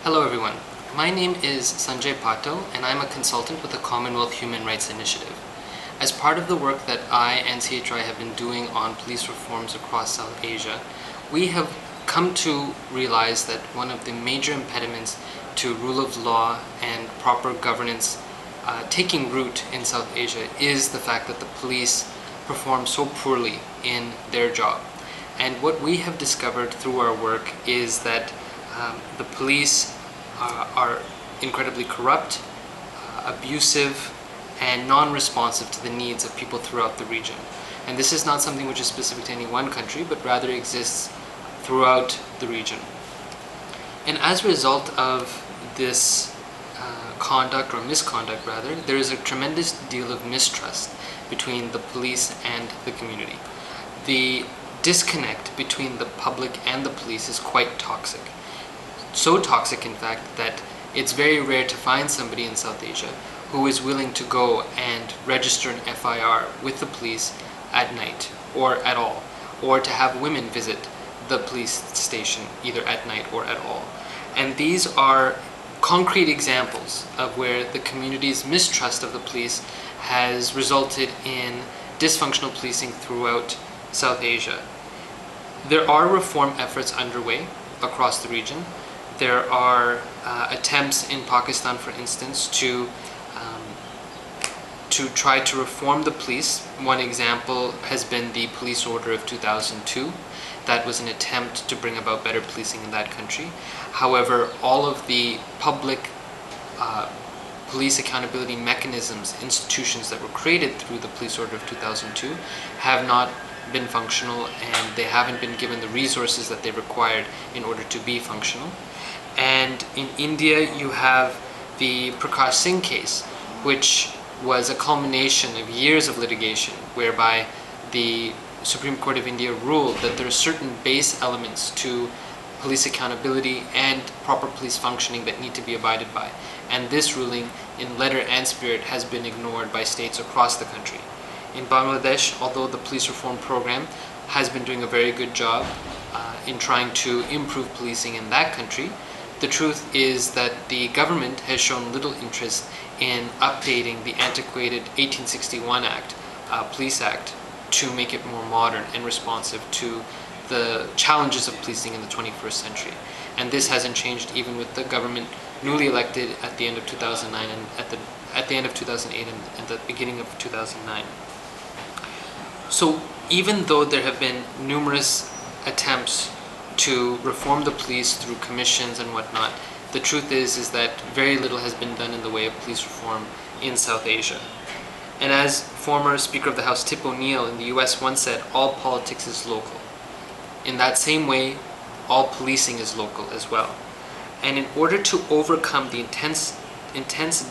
Hello everyone, my name is Sanjay Patil and I'm a consultant with the Commonwealth Human Rights Initiative. As part of the work that I and CHRI have been doing on police reforms across South Asia, we have come to realize that one of the major impediments to rule of law and proper governance taking root in South Asia is the fact that the police perform so poorly in their job. And what we have discovered through our work is that the police are incredibly corrupt, abusive, and non-responsive to the needs of people throughout the region. And this is not something which is specific to any one country, but rather exists throughout the region. And as a result of this conduct, or misconduct rather, there is a tremendous deal of mistrust between the police and the community. The disconnect between the public and the police is quite toxic. So toxic, in fact, that it's very rare to find somebody in South Asia who is willing to go and register an FIR with the police at night or at all, or to have women visit the police station either at night or at all. And these are concrete examples of where the community's mistrust of the police has resulted in dysfunctional policing throughout South Asia. There are reform efforts underway across the region. There are attempts in Pakistan, for instance, to try to reform the police. One example has been the Police Order of 2002. That was an attempt to bring about better policing in that country. However, all of the public police accountability mechanisms, institutions that were created through the Police Order of 2002 have not been functional, and they haven't been given the resources that they required in order to be functional. And in India, you have the Prakash Singh case, which was a culmination of years of litigation, whereby the Supreme Court of India ruled that there are certain base elements to police accountability and proper police functioning that need to be abided by. And this ruling, in letter and spirit, has been ignored by states across the country. In Bangladesh, although the police reform program has been doing a very good job in trying to improve policing in that country, the truth is that the government has shown little interest in updating the antiquated 1861 Act, Police Act, to make it more modern and responsive to the challenges of policing in the 21st century. And this hasn't changed even with the government newly elected at the end of 2009 and at the end of 2008 and the beginning of 2009. So even though there have been numerous attempts to reform the police through commissions and whatnot, the truth is that very little has been done in the way of police reform in South Asia. And as former Speaker of the House Tip O'Neill in the US once said, all politics is local. In that same way, all policing is local as well. And in order to overcome the intense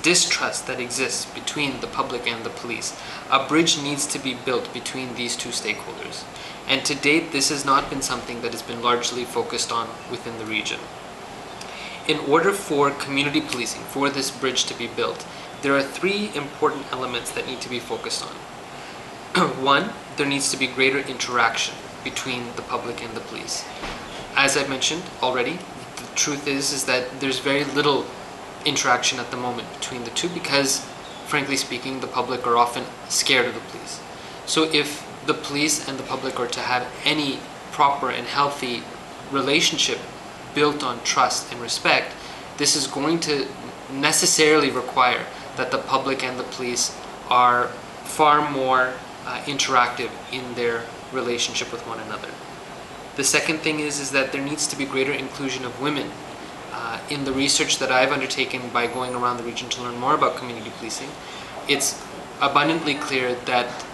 distrust that exists between the public and the police, a bridge needs to be built between these two stakeholders. And to date, this has not been something that has been largely focused on within the region. In order for community policing, for this bridge to be built, there are three important elements that need to be focused on. One, there needs to be greater interaction between the public and the police. As I mentioned already, the truth is that there's very little interaction at the moment between the two because, frankly speaking, the public are often scared of the police. So if the police and the public are to have any proper and healthy relationship built on trust and respect, this is going to necessarily require that the public and the police are far more interactive in their relationship with one another. The second thing is that there needs to be greater inclusion of women. In the research that I've undertaken by going around the region to learn more about community policing, it's abundantly clear that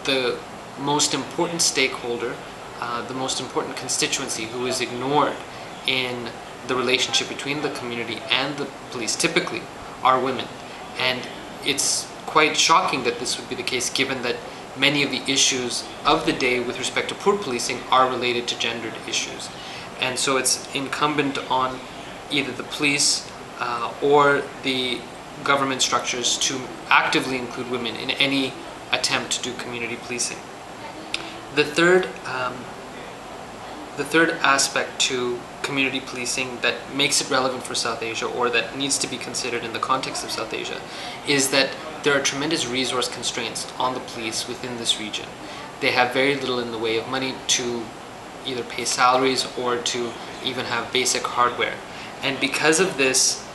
the most important stakeholder, the most important constituency who is ignored in the relationship between the community and the police typically are women. And it's quite shocking that this would be the case given that many of the issues of the day with respect to poor policing are related to gendered issues. And so it's incumbent on either the police or the government structures to actively include women in any attempt to do community policing. The the third aspect to community policing that makes it relevant for South Asia, or that needs to be considered in the context of South Asia, is that there are tremendous resource constraints on the police within this region. They have very little in the way of money to either pay salaries or to even have basic hardware. And because of this,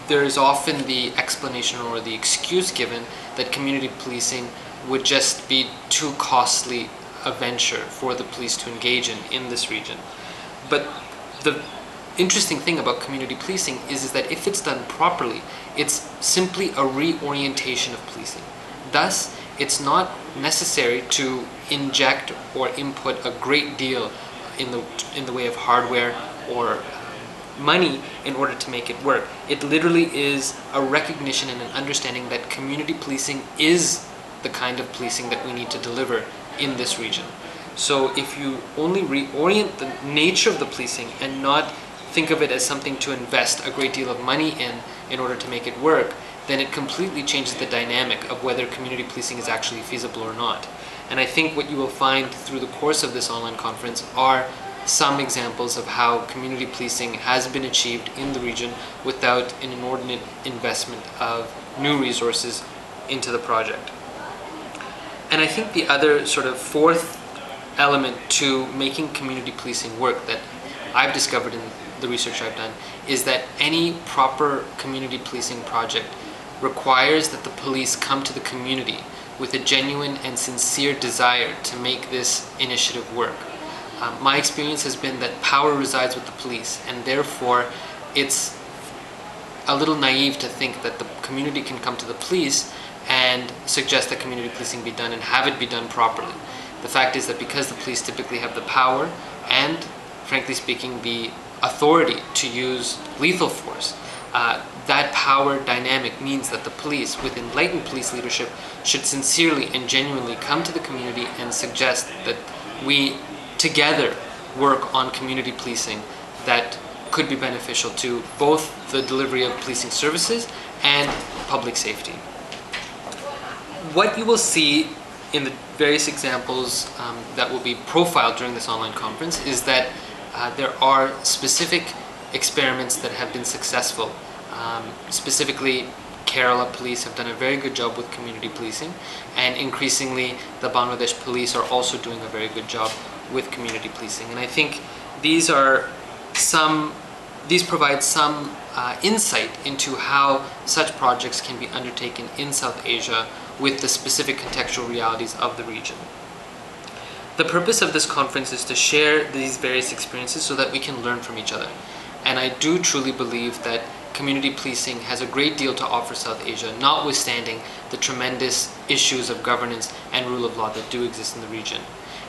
there is often the explanation or the excuse given that community policing would just be too costly a venture for the police to engage in this region. But the interesting thing about community policing is that if it's done properly, it's simply a reorientation of policing. Thus, it's not necessary to inject or input a great deal in the way of hardware or money in order to make it work. It literally is a recognition and an understanding that community policing is the kind of policing that we need to deliver in this region. So if you only reorient the nature of the policing and not think of it as something to invest a great deal of money in order to make it work, then it completely changes the dynamic of whether community policing is actually feasible or not. And I think what you will find through the course of this online conference are some examples of how community policing has been achieved in the region without an inordinate investment of new resources into the project. And I think the other sort of fourth element to making community policing work that I've discovered in the research I've done is that any proper community policing project requires that the police come to the community with a genuine and sincere desire to make this initiative work. My experience has been that power resides with the police, and therefore it's a little naive to think that the community can come to the police and suggest that community policing be done and have it be done properly. The fact is that because the police typically have the power and, frankly speaking, the authority to use lethal force, that power dynamic means that the police, with enlightened police leadership, should sincerely and genuinely come to the community and suggest that we together work on community policing that could be beneficial to both the delivery of policing services and public safety. What you will see in the various examples that will be profiled during this online conference is that there are specific experiments that have been successful. Specifically, Kerala police have done a very good job with community policing, and increasingly the Bangladesh police are also doing a very good job with community policing. And I think these provide some insight into how such projects can be undertaken in South Asia with the specific contextual realities of the region. The purpose of this conference is to share these various experiences so that we can learn from each other. And I do truly believe that community policing has a great deal to offer South Asia, notwithstanding the tremendous issues of governance and rule of law that do exist in the region.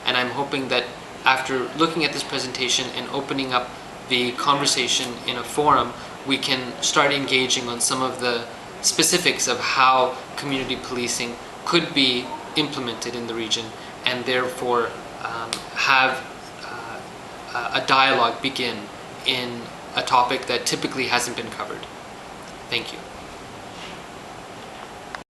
And I'm hoping that after looking at this presentation and opening up the conversation in a forum, we can start engaging on some of the specifics of how community policing could be implemented in the region, and therefore have a dialogue begin in a topic that typically hasn't been covered. Thank you.